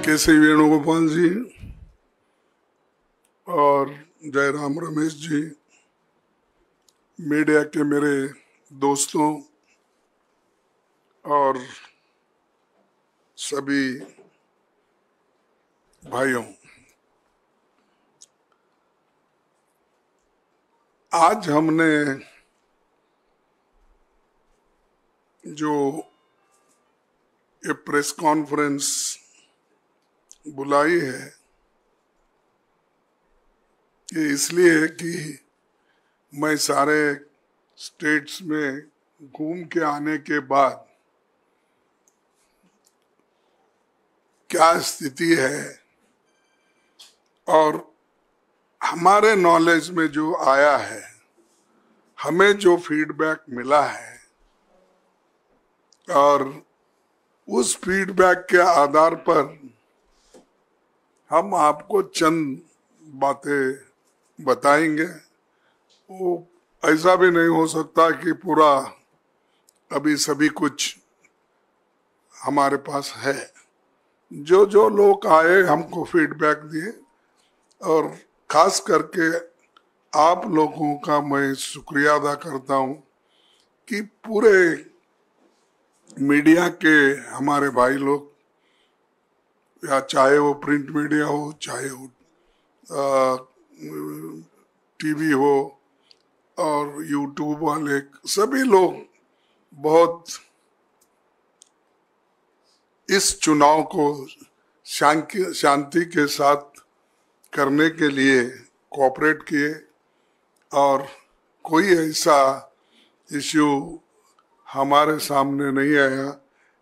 केसी वेणुगोपाल जी और जयराम रमेश जी, मीडिया के मेरे दोस्तों और सभी भाइयों, आज हमने जो ये प्रेस कॉन्फ्रेंस बुलाई है ये इसलिए कि मैं सारे स्टेट्स में घूम के आने के बाद क्या स्थिति है और हमारे नॉलेज में जो आया है, हमें जो फीडबैक मिला है और उस फीडबैक के आधार पर हम आपको चंद बातें बताएंगे। वो ऐसा भी नहीं हो सकता कि पूरा अभी सभी कुछ हमारे पास है। जो जो लोग आए हमको फीडबैक दिए और खास करके आप लोगों का मैं शुक्रिया अदा करता हूँ कि पूरे मीडिया के हमारे भाई लोग, या चाहे वो प्रिंट मीडिया हो, चाहे वो टीवी हो और यूट्यूब वाले, सभी लोग बहुत इस चुनाव को शांति के साथ करने के लिए कोऑपरेट किए और कोई ऐसा इश्यू हमारे सामने नहीं आया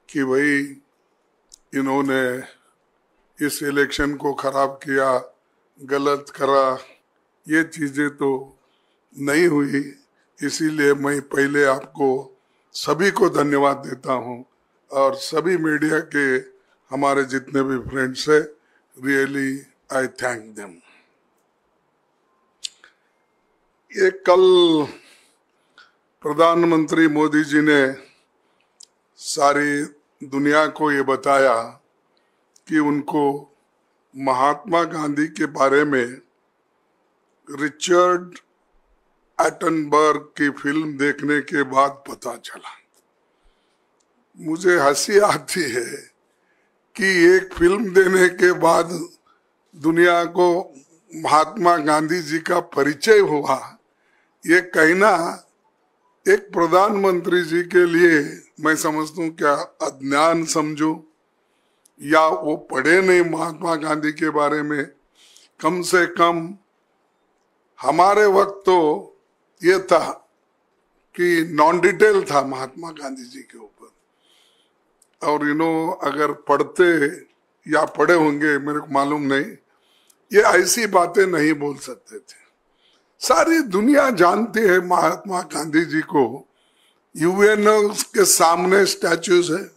कि भाई इन्होंने इस इलेक्शन को खराब किया, गलत करा। ये चीजें तो नहीं हुई। इसीलिए मैं पहले आपको सभी को धन्यवाद देता हूँ और सभी मीडिया के हमारे जितने भी फ्रेंड्स हैं, रियली आई थैंक देम। ये कल प्रधानमंत्री मोदी जी ने सारी दुनिया को ये बताया कि उनको महात्मा गांधी के बारे में रिचर्ड एटनबर्ग की फिल्म देखने के बाद पता चला। मुझे हंसी आती है कि एक फिल्म देने के बाद दुनिया को महात्मा गांधी जी का परिचय हुआ। ये कहना एक प्रधानमंत्री जी के लिए मैं समझता हूँ क्या अज्ञान समझूं, या वो पढ़े नहीं महात्मा गांधी के बारे में। कम से कम हमारे वक्त तो ये था कि नॉन डिटेल था महात्मा गांधी जी के ऊपर, और अगर पढ़ते या पढ़े होंगे मेरे को मालूम नहीं, ये ऐसी बातें नहीं बोल सकते थे। सारी दुनिया जानती है महात्मा गांधी जी को। यूएनओ के सामने स्टैच्यूज है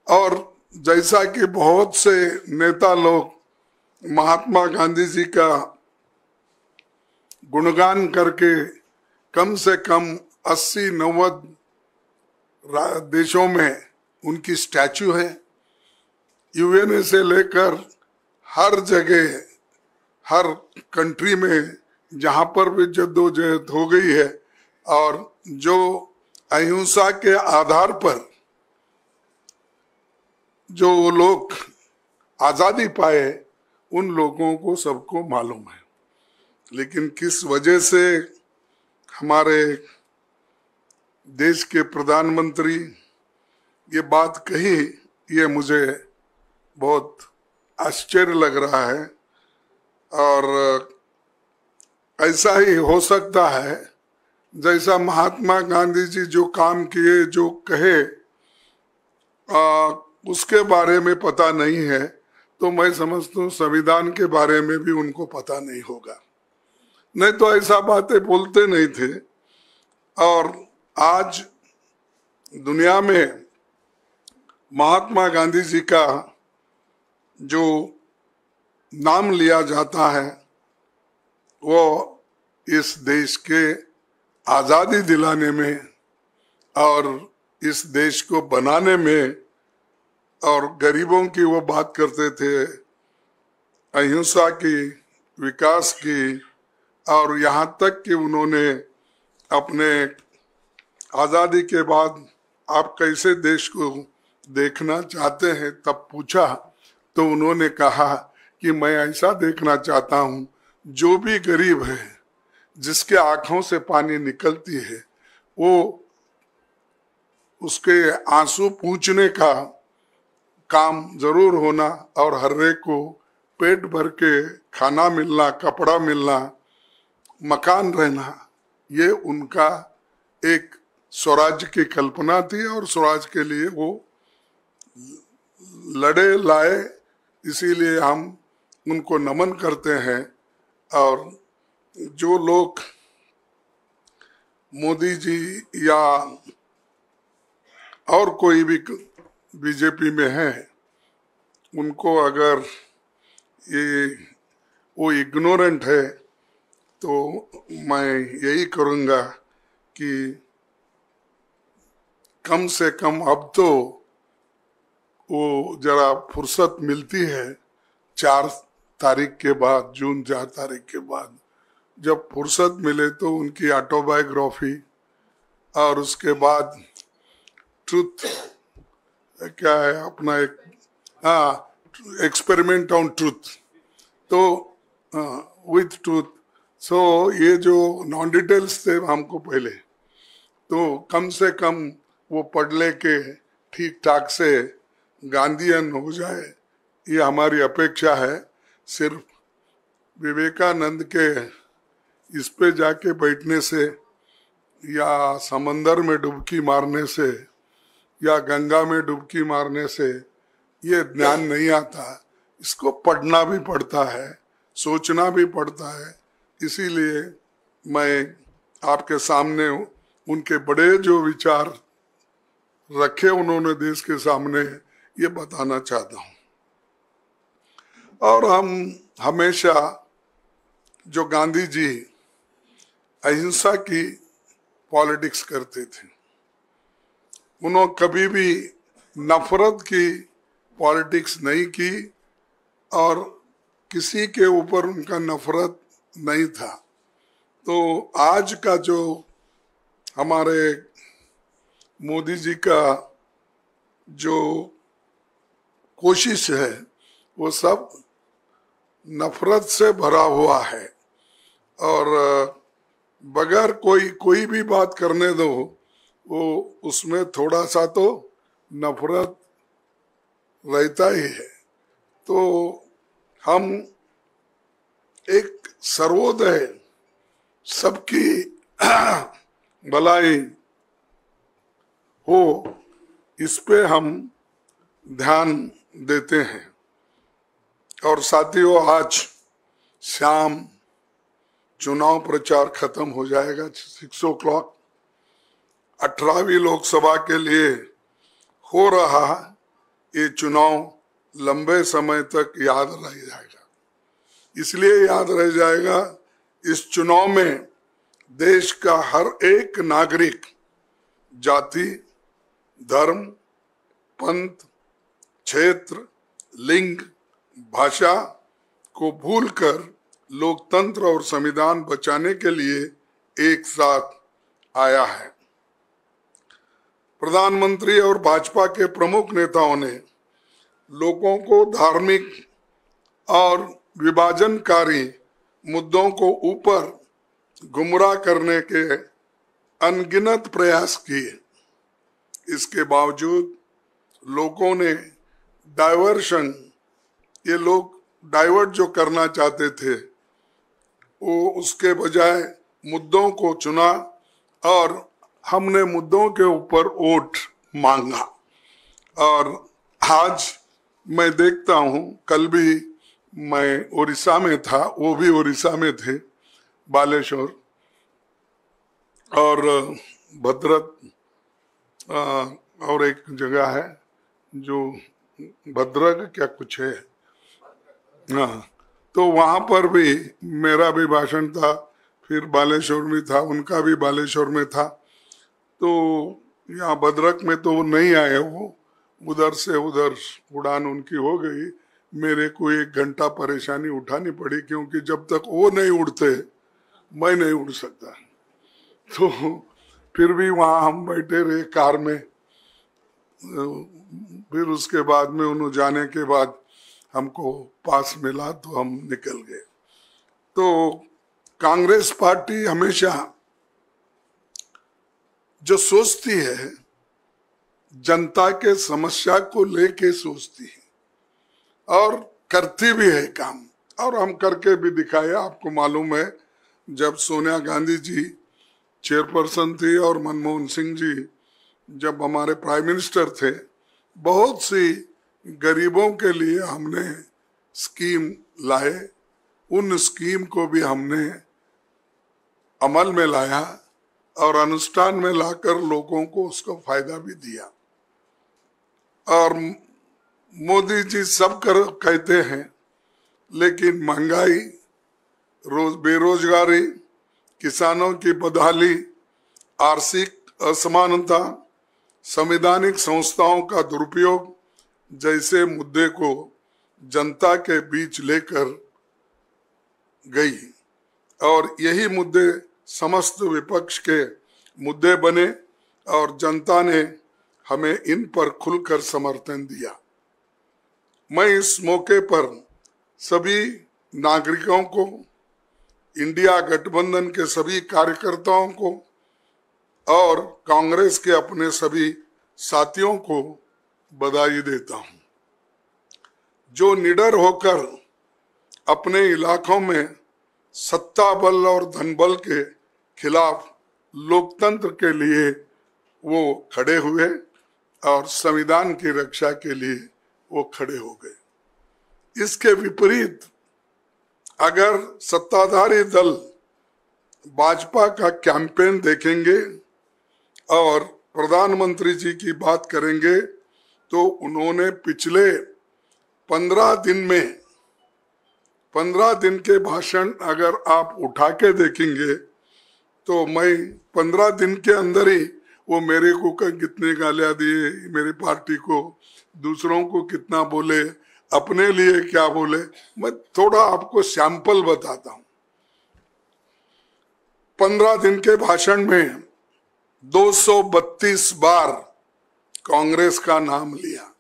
और जैसा कि बहुत से नेता लोग महात्मा गांधी जी का गुणगान करके कम से कम 80-90 देशों में उनकी स्टैच्यू है। यूएनए से लेकर हर जगह, हर कंट्री में जहां पर भी जद्दोजहद हो गई है और जो अहिंसा के आधार पर जो लोग आजादी पाए, उन लोगों को सबको मालूम है। लेकिन किस वजह से हमारे देश के प्रधानमंत्री ये बात कही, ये मुझे बहुत आश्चर्य लग रहा है। और ऐसा ही हो सकता है जैसा महात्मा गांधी जी जो काम किए, जो कहे, उसके बारे में पता नहीं है, तो मैं समझता हूँ संविधान के बारे में भी उनको पता नहीं होगा। नहीं तो ऐसा बातें बोलते नहीं थे। और आज दुनिया में महात्मा गांधी जी का जो नाम लिया जाता है वो इस देश के आजादी दिलाने में और इस देश को बनाने में और गरीबों की वो बात करते थे, अहिंसा की, विकास की, और यहाँ तक कि उन्होंने अपने आज़ादी के बाद आप कैसे देश को देखना चाहते हैं तब पूछा, तो उन्होंने कहा कि मैं ऐसा देखना चाहता हूँ जो भी गरीब है, जिसके आंखों से पानी निकलती है, वो उसके आंसू पूंछने का काम जरूर होना, और हर एक को पेट भर के खाना मिलना, कपड़ा मिलना, मकान रहना, ये उनका एक स्वराज की कल्पना थी और स्वराज के लिए वो लड़े लाए। इसीलिए हम उनको नमन करते हैं। और जो लोग मोदी जी या और कोई भी बीजेपी में है, उनको अगर ये वो इग्नोरेंट है, तो मैं यही करूँगा कि कम से कम अब तो वो जरा फुर्सत मिलती है 4 तारीख के बाद, जून 4 तारीख के बाद, जब फुर्सत मिले तो उनकी ऑटोबायोग्राफी और उसके बाद ट्रूथ क्या है अपना एक एक्सपेरिमेंट ऑन ट्रूथ, तो विथ ट्रूथ। सो ये जो नॉन डिटेल्स थे हमको पहले, तो कम से कम वो पढ़ ले के ठीक ठाक से गांधीयन हो जाए, ये हमारी अपेक्षा है। सिर्फ विवेकानंद के इस पे जाके बैठने से या समंदर में डुबकी मारने से या गंगा में डुबकी मारने से ये ज्ञान नहीं आता, इसको पढ़ना भी पड़ता है, सोचना भी पड़ता है। इसीलिए मैं आपके सामने उनके बड़े जो विचार रखे उन्होंने देश के सामने, ये बताना चाहता हूँ। और हम हमेशा, जो गांधी जी अहिंसा की पॉलिटिक्स करते थे, उन्होंने कभी भी नफरत की पॉलिटिक्स नहीं की और किसी के ऊपर उनका नफरत नहीं था। तो आज का जो हमारे मोदी जी का जो कोशिश है, वो सब नफरत से भरा हुआ है। और बगैर कोई भी बात करने दो, वो उसमें थोड़ा सा तो नफरत रहता ही है। तो हम एक सर्वोदय, सबकी भलाई हो, इस पे हम ध्यान देते हैं। और साथियों, आज शाम चुनाव प्रचार खत्म हो जाएगा 6 o'clock। 18वीं लोकसभा के लिए हो रहा ये चुनाव लंबे समय तक याद रह जाएगा। इसलिए याद रह जाएगा, इस चुनाव में देश का हर एक नागरिक जाति, धर्म, पंथ, क्षेत्र, लिंग, भाषा को भूलकर लोकतंत्र और संविधान बचाने के लिए एक साथ आया है। प्रधानमंत्री और भाजपा के प्रमुख नेताओं ने लोगों को धार्मिक और विभाजनकारी मुद्दों को ऊपर गुमराह करने के अनगिनत प्रयास किए। इसके बावजूद लोगों ने डाइवर्शन, ये लोग डाइवर्ट जो करना चाहते थे, वो उसके बजाय मुद्दों को चुना और हमने मुद्दों के ऊपर वोट मांगा। और आज मैं देखता हूँ, कल भी मैं उड़ीसा में था, वो भी उड़ीसा में थे, बालेश्वर और भद्रक, और एक जगह है जो भद्रक क्या कुछ है, हाँ, तो वहाँ पर भी मेरा भी भाषण था, फिर बालेश्वर में था, उनका भी बालेश्वर में था। तो यहाँ भद्रक में तो नहीं आए, उधर से उधर उड़ान उनकी हो गई। मेरे को 1 घंटा परेशानी उठानी पड़ी, क्योंकि जब तक वो नहीं उड़ते मैं नहीं उड़ सकता। तो फिर भी वहां हम बैठे रहे कार में। फिर उसके बाद में उन्होंने जाने के बाद हमको पास मिला तो हम निकल गए। तो कांग्रेस पार्टी हमेशा जो सोचती है जनता के समस्या को लेके सोचती है और करती भी है काम, और हम करके भी दिखाए। आपको मालूम है, जब सोनिया गांधी जी चेयरपर्सन थी और मनमोहन सिंह जी जब हमारे प्राइम मिनिस्टर थे, बहुत सी गरीबों के लिए हमने स्कीम लाए। उन स्कीम को भी हमने अमल में लाया और अनुष्ठान में लाकर लोगों को उसका फायदा भी दिया। और मोदी जी सब कहते हैं, लेकिन महंगाई, बेरोजगारी, किसानों की बदहाली, आर्थिक असमानता, संवैधानिक संस्थाओं का दुरुपयोग जैसे मुद्दे को जनता के बीच लेकर गई, और यही मुद्दे समस्त विपक्ष के मुद्दे बने और जनता ने हमें इन पर खुलकर समर्थन दिया। मैं इस मौके पर सभी नागरिकों को, इंडिया गठबंधन के सभी कार्यकर्ताओं को और कांग्रेस के अपने सभी साथियों को बधाई देता हूं, जो निडर होकर अपने इलाकों में सत्ता बल और धन बल के खिलाफ लोकतंत्र के लिए वो खड़े हुए और संविधान की रक्षा के लिए वो खड़े हो गए। इसके विपरीत अगर सत्ताधारी दल भाजपा का कैंपेन देखेंगे और प्रधानमंत्री जी की बात करेंगे, तो उन्होंने पिछले 15 दिन के भाषण अगर आप उठा के देखेंगे, तो मैं 15 दिन के अंदर ही वो मेरे को कितने गालियां दिए, मेरी पार्टी को, दूसरों को कितना बोले, अपने लिए क्या बोले, मैं थोड़ा आपको सैंपल बताता हूं। 15 दिन के भाषण में 232 बार कांग्रेस का नाम लिया,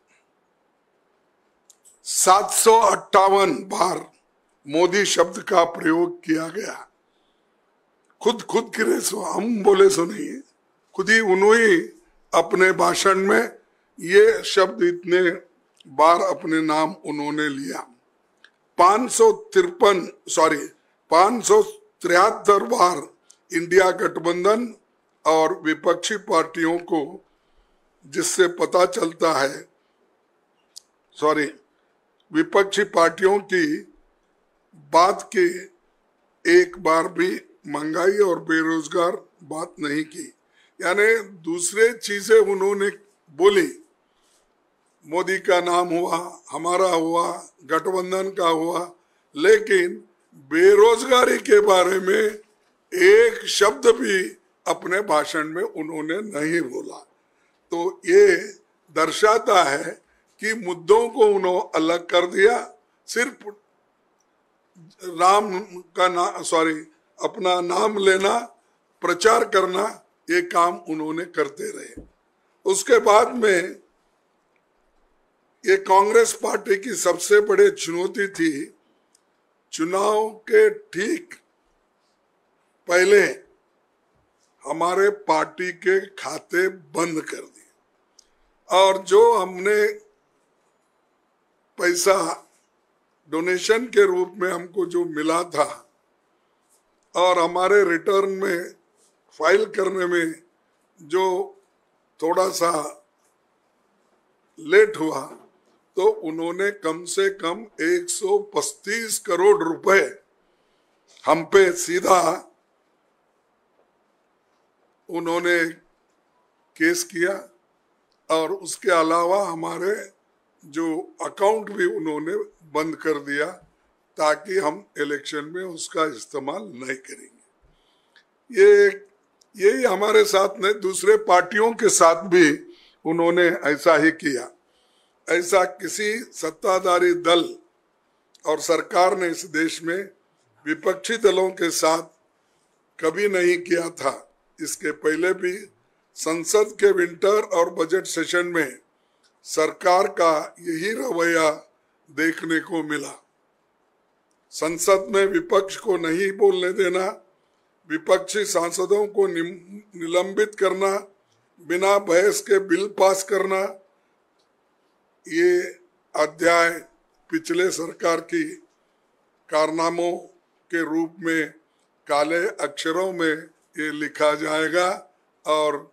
758 बार मोदी शब्द का प्रयोग किया गया। खुद किरे सो हम बोले सो नहीं, खुद ही उन्होंने अपने भाषण में ये शब्द इतने बार अपने नाम उन्होंने लिया। 573 बार इंडिया गठबंधन और विपक्षी पार्टियों को, जिससे पता चलता है, विपक्षी पार्टियों की बात की एक बार भी महंगाई और बेरोजगार बात नहीं की, यानी दूसरे चीजें उन्होंने बोली। मोदी का नाम हुआ, हमारा हुआ, गठबंधन का हुआ, लेकिन बेरोजगारी के बारे में एक शब्द भी अपने भाषण में उन्होंने नहीं बोला। तो ये दर्शाता है कि मुद्दों को उन्होंने अलग कर दिया। सिर्फ अपना नाम लेना, प्रचार करना, ये काम उन्होंने करते रहे। उसके बाद में ये कांग्रेस पार्टी की सबसे बड़ी चुनौती थी, चुनाव के ठीक पहले हमारे पार्टी के खाते बंद कर दिए, और जो हमने पैसा डोनेशन के रूप में हमको जो मिला था और हमारे रिटर्न में फाइल करने में जो थोड़ा सा लेट हुआ, तो उन्होंने कम से कम 135 करोड़ रुपए हम पे सीधा उन्होंने केस किया, और उसके अलावा हमारे जो अकाउंट भी उन्होंने बंद कर दिया, ताकि हम इलेक्शन में उसका इस्तेमाल नहीं करेंगे। यही हमारे साथ में दूसरे पार्टियों के साथ भी उन्होंने ऐसा ही किया। ऐसा किसी सत्ताधारी दल और सरकार ने इस देश में विपक्षी दलों के साथ कभी नहीं किया था। इसके पहले भी संसद के विंटर और बजट सेशन में सरकार का यही रवैया देखने को मिला। संसद में विपक्ष को नहीं बोलने देना, विपक्षी सांसदों को निलंबित करना, बिना बहस के बिल पास करना, ये अध्याय पिछले सरकार की कारनामों के रूप में काले अक्षरों में ये लिखा जाएगा। और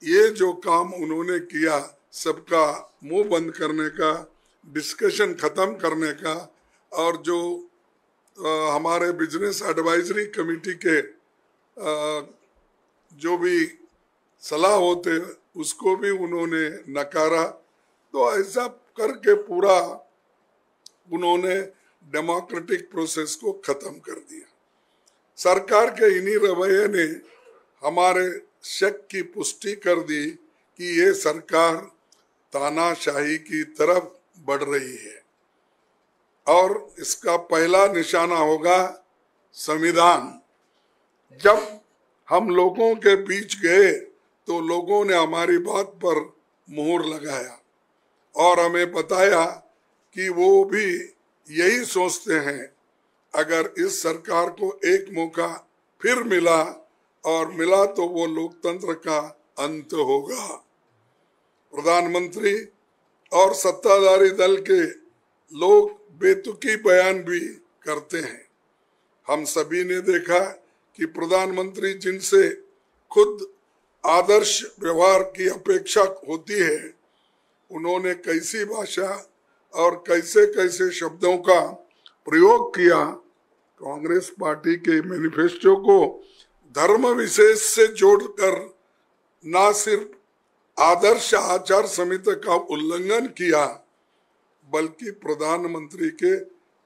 ये जो काम उन्होंने किया, सबका मुंह बंद करने का, डिस्कशन खत्म करने का, और जो हमारे बिजनेस एडवाइजरी कमेटी के जो भी सलाह होते उसको भी उन्होंने नकारा। तो ऐसा करके पूरा उन्होंने डेमोक्रेटिक प्रोसेस को खत्म कर दिया। सरकार के इन्हीं रवैये ने हमारे शक की पुष्टि कर दी कि ये सरकार तानाशाही की तरफ बढ़ रही है और इसका पहला निशाना होगा संविधान। जब हम लोगों के बीच गए तो लोगों ने हमारी बात पर मोहर लगाया और हमें बताया कि वो भी यही सोचते हैं। अगर इस सरकार को एक मौका फिर मिला और मिला तो वो लोकतंत्र का अंत होगा। प्रधानमंत्री और सत्ताधारी दल के लोग बेतुकी बयान भी करते हैं। हम सभी ने देखा कि प्रधानमंत्री जिनसे खुद आदर्श व्यवहार की अपेक्षा होती है, उन्होंने कैसी भाषा और कैसे कैसे शब्दों का प्रयोग किया। कांग्रेस पार्टी के मैनिफेस्टो को धर्म विशेष से जोड़कर ना सिर्फ आदर्श आचार संहिता का उल्लंघन किया, बल्कि प्रधानमंत्री के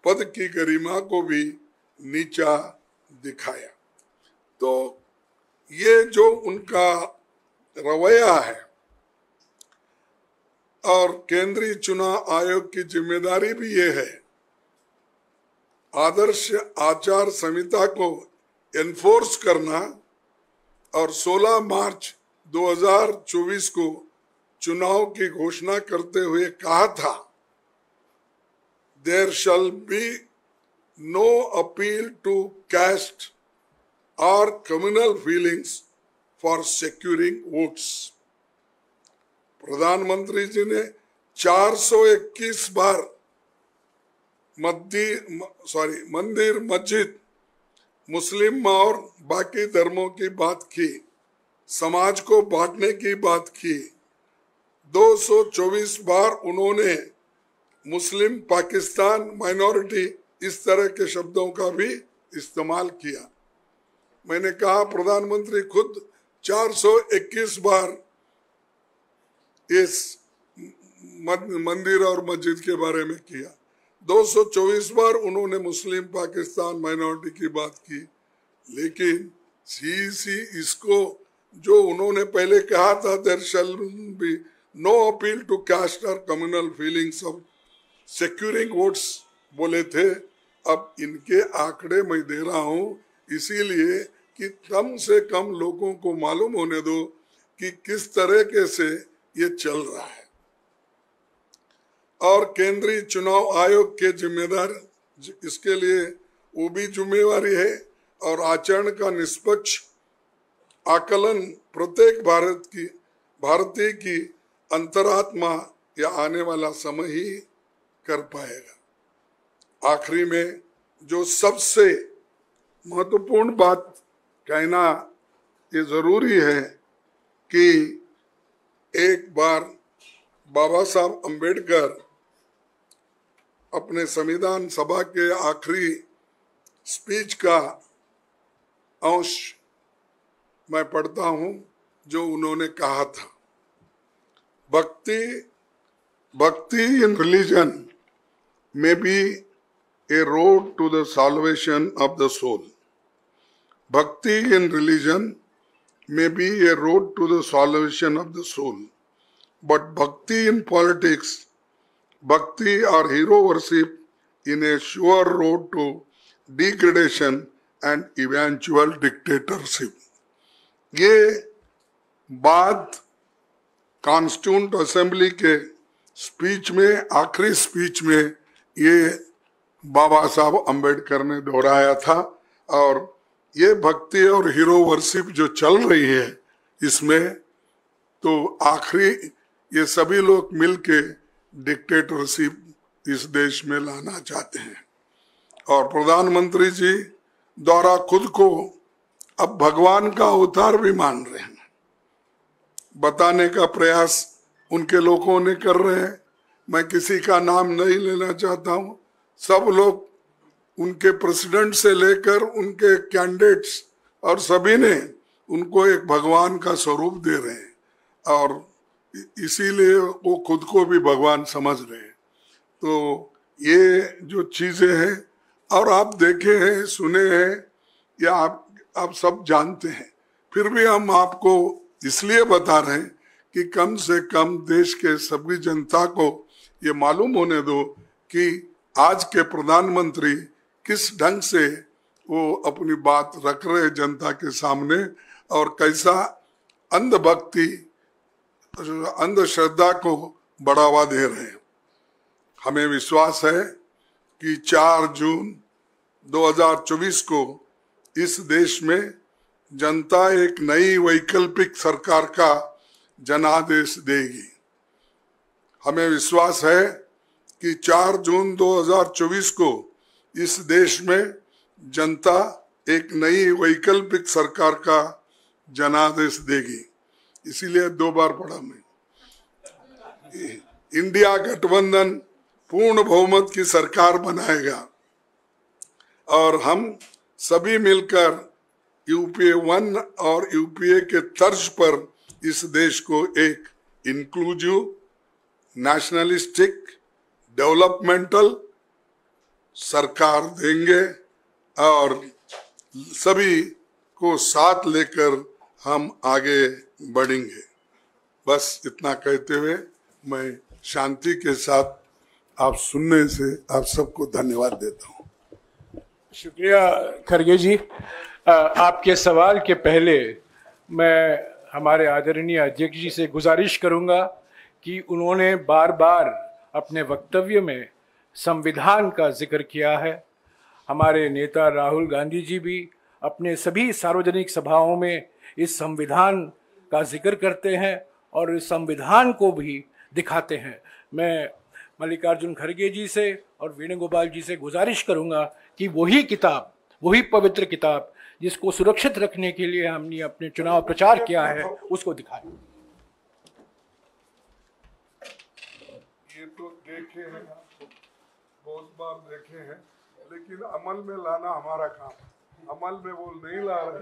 पद की गरिमा को भी नीचा दिखाया। तो ये जो उनका रवैया है, और केंद्रीय चुनाव आयोग की जिम्मेदारी भी ये है आदर्श आचार संहिता को एनफोर्स करना। और 16 मार्च 2024 को चुनाव की घोषणा करते हुए कहा था, there shall be no appeal to caste और communal feelings for securing votes. प्रधानमंत्री जी ने 421 बार मंदिर मस्जिद, मुस्लिम और बाकी धर्मों की बात की, समाज को बांटने की बात की। 224 बार उन्होंने मुस्लिम, पाकिस्तान, माइनॉरिटी, इस तरह के शब्दों का भी इस्तेमाल किया। मैंने कहा प्रधानमंत्री खुद 421 बार इस मंदिर और मस्जिद के बारे में किया। 224 बार उन्होंने मुस्लिम, पाकिस्तान, माइनॉरिटी की बात की। लेकिन सी इसको जो उन्होंने पहले कहा था, there shall be no appeal to caste और communal feelings of securing votes बोले थे। अब इनके आंकड़े मैं दे रहा हूँ इसीलिए कि कम से कम लोगों को मालूम होने दो कि किस तरीके से ये चल रहा है। और केंद्रीय चुनाव आयोग के जिम्मेदार इसके लिए वो भी जिम्मेवारी है। और आचरण का निष्पक्ष आकलन प्रत्येक भारतीय की अंतरात्मा या आने वाला समय ही कर पाएगा। आखिरी में जो सबसे महत्वपूर्ण बात कहना ये जरूरी है कि एक बार बाबा साहब अंबेडकर अपने संविधान सभा के आखिरी स्पीच का अंश मैं पढ़ता हूं, जो उन्होंने कहा था, भक्ति in religion may be a road to the salvation of the soul. Bhakti in religion may be a road to the salvation of the soul. But bhakti in politics bhakti और hero worship in a sure road to degradation and eventual dictatorship. ये बात constituent assembly के speech में, आखिरी speech में ये बाबा साहब अंबेडकर ने दोहराया था। और ये भक्ति और हीरो वर्शिप जो चल रही है इसमें, तो आखिरी ये सभी लोग मिलके डिक्टेटरशिप इस देश में लाना चाहते हैं। और प्रधानमंत्री जी द्वारा खुद को अब भगवान का अवतार भी मान रहे हैं, बताने का प्रयास उनके लोगों ने कर रहे हैं। मैं किसी का नाम नहीं लेना चाहता हूं। सब लोग उनके प्रेसिडेंट से लेकर उनके कैंडिडेट्स और सभी ने उनको एक भगवान का स्वरूप दे रहे हैं और इसीलिए वो खुद को भी भगवान समझ रहे हैं। तो ये जो चीजें हैं, और आप देखे हैं, सुने हैं, या आप सब जानते हैं, फिर भी हम आपको इसलिए बता रहे हैं कि कम से कम देश के सभी जनता को ये मालूम होने दो कि आज के प्रधानमंत्री किस ढंग से वो अपनी बात रख रहे जनता के सामने और कैसा अंधभक्ति, अंधश्रद्धा को बढ़ावा दे रहे हैं। हमें विश्वास है कि 4 जून 2024 को इस देश में जनता एक नई वैकल्पिक सरकार का जनादेश देगी। हमें विश्वास है कि 4 जून 2024 को इस देश में जनता एक नई वैकल्पिक सरकार का जनादेश देगी। इसीलिए 2 बार पढ़ा मैं, इंडिया गठबंधन पूर्ण बहुमत की सरकार बनाएगा और हम सभी मिलकर यूपीए 1 और यूपीए के तर्ज पर इस देश को एक इंक्लूसिव, नेशनलिस्टिक, डेवलपमेंटल सरकार देंगे और सभी को साथ लेकर हम आगे बढ़ेंगे। बस इतना कहते हुए मैं शांति के साथ आप सुनने से आप सबको धन्यवाद देता हूँ। शुक्रिया खरगे जी। आपके सवाल के पहले मैं हमारे आदरणीय अध्यक्ष जी से गुजारिश करूंगा कि उन्होंने बार बार अपने वक्तव्य में संविधान का जिक्र किया है। हमारे नेता राहुल गांधी जी भी अपने सभी सार्वजनिक सभाओं में इस संविधान का जिक्र करते हैं और इस संविधान को भी दिखाते हैं। मैं मल्लिकार्जुन खड़गे जी से और वेणुगोपाल जी से गुजारिश करूंगा कि वही किताब, वही पवित्र किताब जिसको सुरक्षित रखने के लिए हमने अपने चुनाव प्रचार किया है, उसको दिखाएं। ये तो देखे हैं, बहुत बार देखे हैं, लेकिन अमल में लाना हमारा काम है। अमल में वो नहीं ला रहे,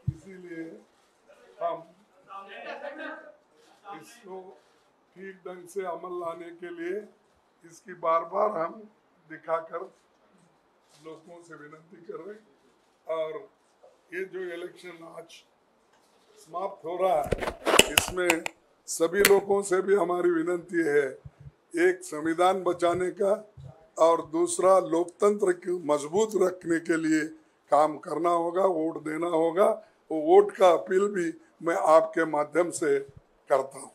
इसीलिए हम इसको ठीक ढंग से अमल लाने के लिए इसकी बार बार हम दिखाकर लोगों से विनती कर रहे। और ये जो इलेक्शन आज समाप्त हो रहा है, इसमें सभी लोगों से भी हमारी विनती है, एक संविधान बचाने का और दूसरा लोकतंत्र को मजबूत रखने के लिए काम करना होगा, वोट देना होगा। वो वोट का अपील भी मैं आपके माध्यम से करता हूँ।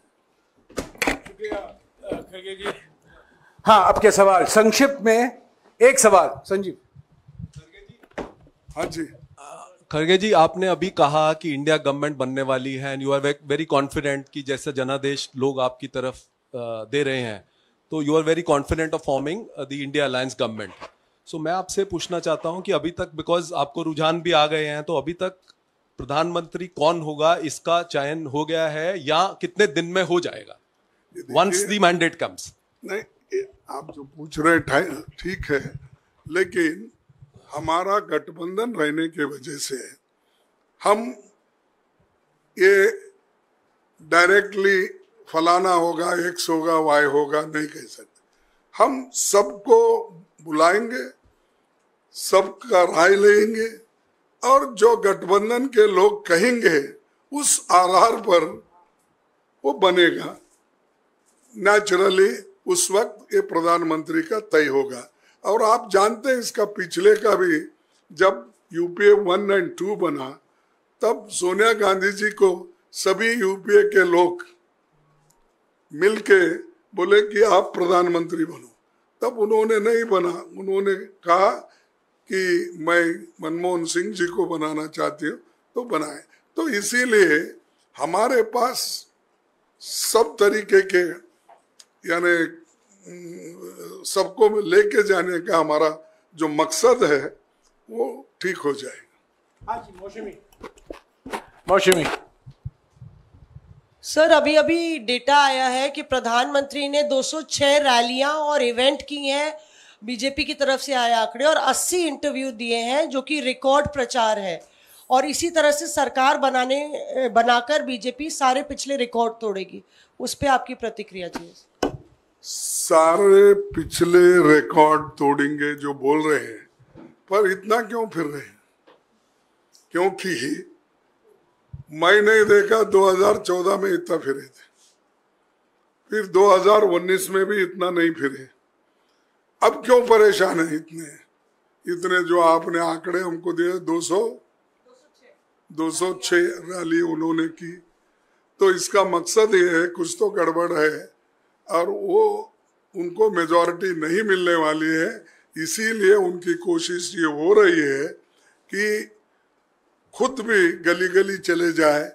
शुक्रिया खड़गे जी। हाँ, आपके सवाल संक्षिप्त में एक सवाल। संजीव। हाँ जी। खड़गे जी, आपने अभी कहा कि इंडिया गवर्नमेंट बनने वाली है and you are very confident कि जैसे जनादेश लोग आपकी तरफ दे रहे हैं, तो you are very confident of forming the India alliance government. So मैं आपसे पूछना चाहता हूं कि अभी तक, बिकॉज आपको रुझान भी आ गए हैं, तो अभी तक प्रधानमंत्री कौन होगा इसका चयन हो गया है या कितने दिन में हो जाएगा वंस द मैंडेट कम्स? नहीं, आप जो पूछ रहे हैं ठीक है, लेकिन हमारा गठबंधन रहने के वजह से हम ये डायरेक्टली फलाना होगा, एक्स होगा, वाई होगा नहीं कह सकते। हम सबको बुलाएंगे, सबका राय लेंगे और जो गठबंधन के लोग कहेंगे उस आधार पर वो बनेगा। नेचुरली उस वक्त ये प्रधानमंत्री का तय होगा। और आप जानते हैं इसका पिछले का भी, जब यूपीए 1 और 2 बना तब सोनिया गांधी जी को सभी यूपीए के लोग मिलके बोले कि आप प्रधानमंत्री बनो, तब उन्होंने नहीं बना। उन्होंने कहा कि मैं मनमोहन सिंह जी को बनाना चाहती हूँ, तो बनाए। तो इसीलिए हमारे पास सब तरीके के, यानी सबको लेके जाने का हमारा जो मकसद है वो ठीक हो जाएगा। हाँ जी, मौसमी। सर, अभी अभी डेटा आया है कि प्रधानमंत्री ने 206 रैलियां और इवेंट की हैं, बीजेपी की तरफ से आए आंकड़े, और 80 इंटरव्यू दिए हैं, जो कि रिकॉर्ड प्रचार है। और इसी तरह से सरकार बनाकर बीजेपी सारे पिछले रिकॉर्ड तोड़ेगी। उस पे आपकी प्रतिक्रिया चाहिए। सारे पिछले रिकॉर्ड तोड़ेंगे जो बोल रहे हैं, पर इतना क्यों फिर रहे हैं? क्योंकि मैं नहीं देखा 2014 में इतना फिरे थे, फिर 2019 में भी इतना नहीं फिरे। अब क्यों परेशान है इतने जो आपने आंकड़े हमको दिए? 206 रैली उन्होंने की। तो इसका मकसद ये है कुछ तो गड़बड़ है, और वो उनको मेजॉरिटी नहीं मिलने वाली है। इसीलिए उनकी कोशिश ये हो रही है कि खुद भी गली गली चले जाए,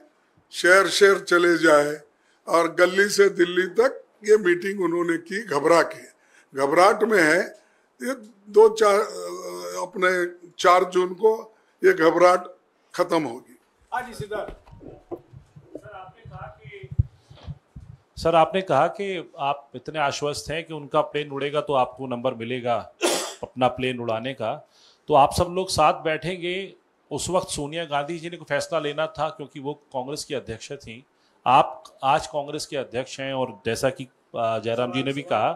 शहर शहर चले जाए, और गली से दिल्ली तक ये मीटिंग उन्होंने की घबराहट में है। ये 4 जून को ये घबराहट खत्म होगी। हाँ जी, सिद्धार्थ। सर, आपने कहा कि आप इतने आश्वस्त हैं कि उनका प्लेन उड़ेगा तो आपको नंबर मिलेगा अपना प्लेन उड़ाने का। तो आप सब लोग साथ बैठेंगे। उस वक्त सोनिया गांधी जी ने कोई फैसला लेना था, क्योंकि वो कांग्रेस की अध्यक्ष थी। आप आज कांग्रेस के अध्यक्ष हैं, और जैसा कि जयराम जी ने भी कहा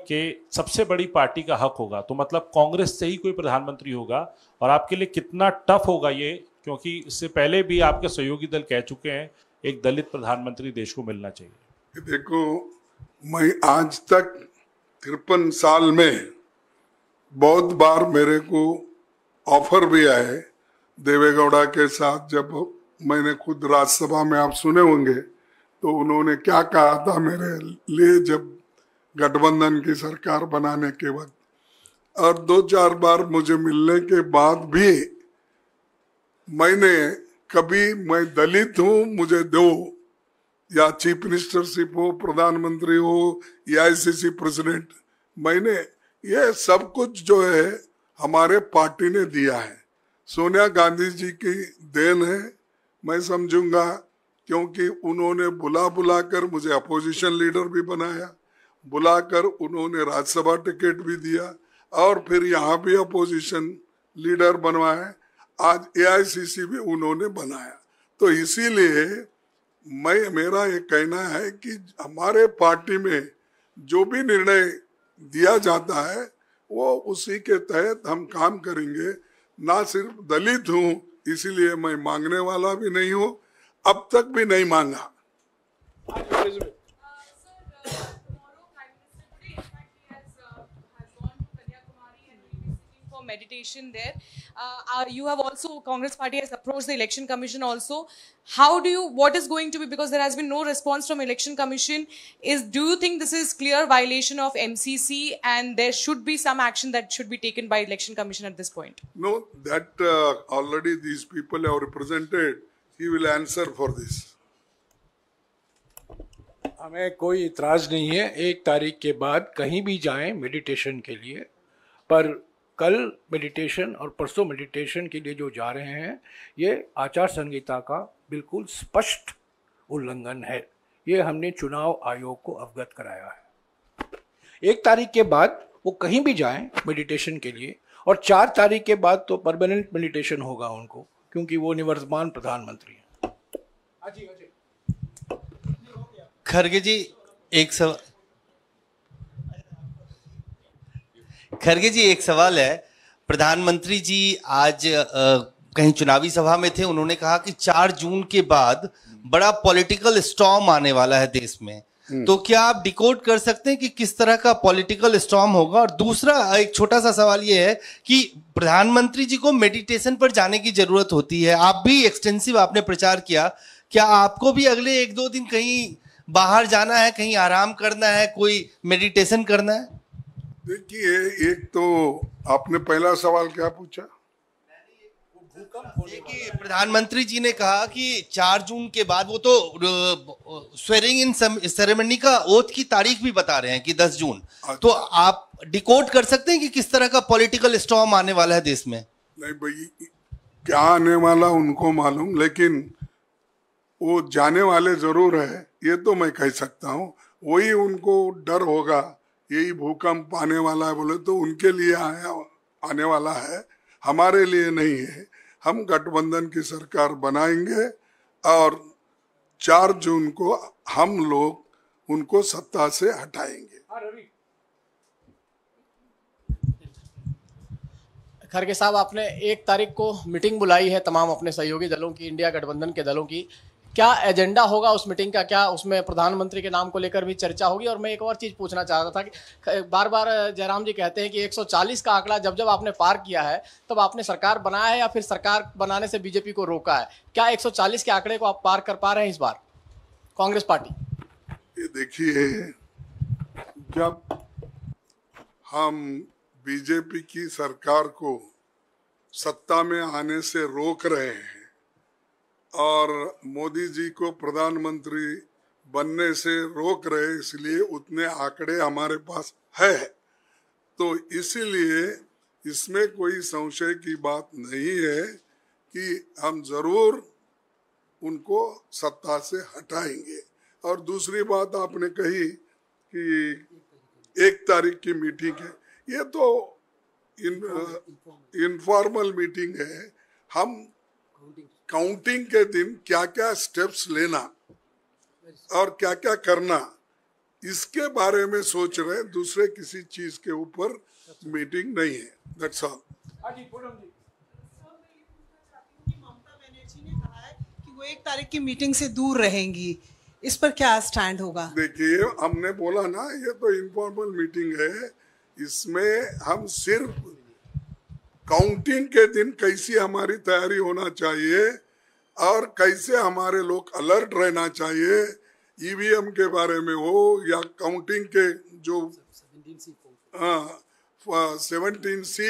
कि सबसे बड़ी पार्टी का हक होगा, तो मतलब कांग्रेस से ही कोई प्रधानमंत्री होगा। और आपके लिए कितना टफ होगा ये, क्योंकि इससे पहले भी आपके सहयोगी दल कह चुके हैं एक दलित प्रधानमंत्री देश को मिलना चाहिए। देखो, मैं आज तक 53 साल में बहुत बार मेरे को ऑफर भी आए देवेगौड़ा के साथ। जब मैंने खुद राज्यसभा में, आप सुने होंगे, तो उन्होंने क्या कहा था मेरे लिए जब गठबंधन की सरकार बनाने के वक्त। और 2-4 बार मुझे मिलने के बाद भी मैंने कभी, मैं दलित हूँ मुझे दो, या चीफ मिनिस्टरशिप हो, प्रधानमंत्री हो, AICC प्रेसिडेंट, मैंने ये सब कुछ जो है हमारे पार्टी ने दिया है। सोनिया गांधी जी की देन है मैं समझूंगा, क्योंकि उन्होंने बुला कर मुझे अपोजिशन लीडर भी बनाया, बुलाकर उन्होंने राज्यसभा टिकट भी दिया, और फिर यहाँ भी अपोजिशन लीडर बनवाया। आज AICC भी उन्होंने बनाया। तो इसीलिए मेरा ये कहना है कि हमारे पार्टी में जो भी निर्णय दिया जाता है वो उसी के तहत हम काम करेंगे। ना सिर्फ दलित हूँ इसीलिए मैं मांगने वाला भी नहीं हूँ, अब तक भी नहीं मांगा। Meditation there. You have also, Congress party has approached the election commission also. What is going to be, because there has been no response from election commission, do you think this is clear violation of MCC and there should be some action that should be taken by election commission at this point? No, that already these people have represented. He will answer for this. हमें कोई इतराज नहीं है 1 तारीख के बाद कहीं भी जाएं मेडिटेशन के लिए, पर कल मेडिटेशन और परसों मेडिटेशन के लिए जो जा रहे हैं ये आचार संहिता का बिल्कुल स्पष्ट उल्लंघन है। ये हमने चुनाव आयोग को अवगत कराया है। 1 तारीख के बाद वो कहीं भी जाएं मेडिटेशन के लिए, और 4 तारीख के बाद तो परमानेंट मेडिटेशन होगा उनको, क्योंकि वो निवर्तमान प्रधानमंत्री हैं। खरगे जी एक सवाल है। प्रधानमंत्री जी आज कहीं चुनावी सभा में थे, उन्होंने कहा कि 4 जून के बाद बड़ा पॉलिटिकल स्टॉर्म आने वाला है देश में। तो क्या आप डिकोड कर सकते हैं कि किस तरह का पॉलिटिकल स्टॉर्म होगा? और दूसरा एक छोटा सा सवाल ये है कि प्रधानमंत्री जी को मेडिटेशन पर जाने की जरूरत होती है, आप भी एक्सटेंसिव आपने प्रचार किया, क्या आपको भी अगले 1-2 दिन कहीं बाहर जाना है, कहीं आराम करना है, कोई मेडिटेशन करना है? देखिए, एक तो आपने पहला सवाल क्या पूछा? देखिए, प्रधानमंत्री जी ने कहा कि 4 जून के बाद, वो तो स्वेरिंग इन सेरेमनी का ओथ की तारीख भी बता रहे हैं कि 10 जून। तो आप डिकोड कर सकते हैं कि किस तरह का पॉलिटिकल स्टॉर्म आने वाला है देश में? नहीं भाई, क्या आने वाला उनको मालूम, लेकिन वो जाने वाले जरूर है, ये तो मैं कह सकता हूँ। वही उनको डर होगा, यही भूकंप आने वाला है बोले तो उनके लिए आने वाला है, हमारे लिए नहीं है। हम गठबंधन की सरकार बनाएंगे और 4 जून को हम लोग उनको सत्ता से हटाएंगे। खड़गे साहब, आपने 1 तारीख को मीटिंग बुलाई है तमाम अपने सहयोगी दलों की, इंडिया गठबंधन के दलों की। क्या एजेंडा होगा उस मीटिंग का? क्या उसमें प्रधानमंत्री के नाम को लेकर भी चर्चा होगी? और मैं एक और चीज़ पूछना चाहता था कि बार बार जयराम जी कहते हैं कि 140 का आंकड़ा जब आपने पार किया है तब आपने सरकार बनाया है या फिर सरकार बनाने से बीजेपी को रोका है? क्या 140 के आंकड़े को आप पार कर पा रहे हैं इस बार कांग्रेस पार्टी? ये देखिए, जब हम बीजेपी की सरकार को सत्ता में आने से रोक रहे हैं और मोदी जी को प्रधानमंत्री बनने से रोक रहे, इसलिए उतने आंकड़े हमारे पास है। तो इसीलिए इसमें कोई संशय की बात नहीं है कि हम जरूर उनको सत्ता से हटाएंगे। और दूसरी बात आपने कही कि 1 तारीख की मीटिंग है, ये तो इनफॉर्मल मीटिंग है। हम काउंटिंग के दिन क्या क्या स्टेप्स लेना और क्या क्या करना, इसके बारे में सोच रहे, दूसरे किसी चीज के ऊपर मीटिंग नहीं है। That's all. ममता बनर्जी ने कहा है कि वो 1 तारीख की मीटिंग से दूर रहेंगी, इस पर क्या स्टैंड होगा? देखिए, हमने बोला ना, ये तो इनफॉर्मल मीटिंग है, इसमें हम सिर्फ काउंटिंग के दिन कैसी हमारी तैयारी होना चाहिए और कैसे हमारे लोग अलर्ट रहना चाहिए, ईवीएम के बारे में हो या काउंटिंग के जो 17C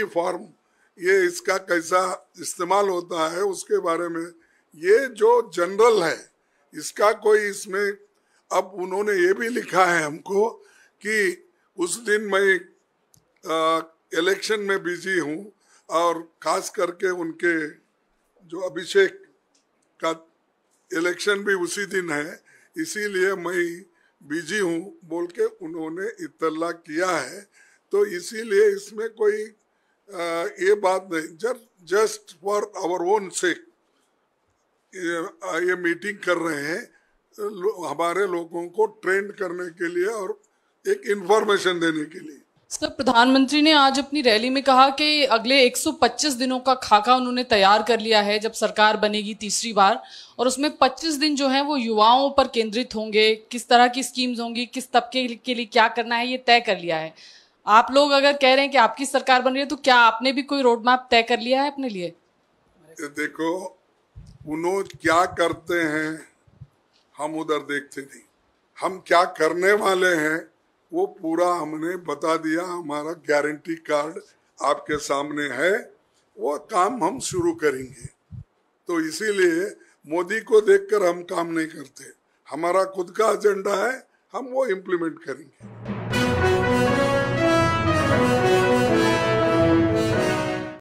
फॉर्म, ये इसका कैसा इस्तेमाल होता है उसके बारे में, ये जो जनरल है इसका कोई इसमें। अब उन्होंने ये भी लिखा है हमको कि उस दिन मैं इलेक्शन में बिजी हूँ और खास करके उनके जो अभिषेक का इलेक्शन भी उसी दिन है, इसीलिए मैं बिजी हूँ बोल के उन्होंने इत्तला किया है। तो इसीलिए इसमें कोई ये बात नहीं, just for our own sake ये मीटिंग कर रहे हैं, हमारे लोगों को ट्रेंड करने के लिए और एक इंफॉर्मेशन देने के लिए। सर, प्रधानमंत्री ने आज अपनी रैली में कहा कि अगले 125 दिनों का खाका उन्होंने तैयार कर लिया है जब सरकार बनेगी तीसरी बार, और उसमें 25 दिन जो हैं वो युवाओं पर केंद्रित होंगे, किस तरह की स्कीम्स होंगी, किस तबके के लिए क्या करना है, ये तय कर लिया है। आप लोग अगर कह रहे हैं कि आपकी सरकार बन रही है तो क्या आपने भी कोई रोड मैप तय कर लिया है अपने लिए? देखो, उन्होंने क्या करते हैं हम उधर देखते नहीं, हम क्या करने वाले हैं वो पूरा हमने बता दिया। हमारा गारंटी कार्ड आपके सामने है, वो काम हम शुरू करेंगे। तो इसीलिए मोदी को देखकर हम काम नहीं करते, हमारा खुद का एजेंडा है, हम वो इम्प्लीमेंट करेंगे।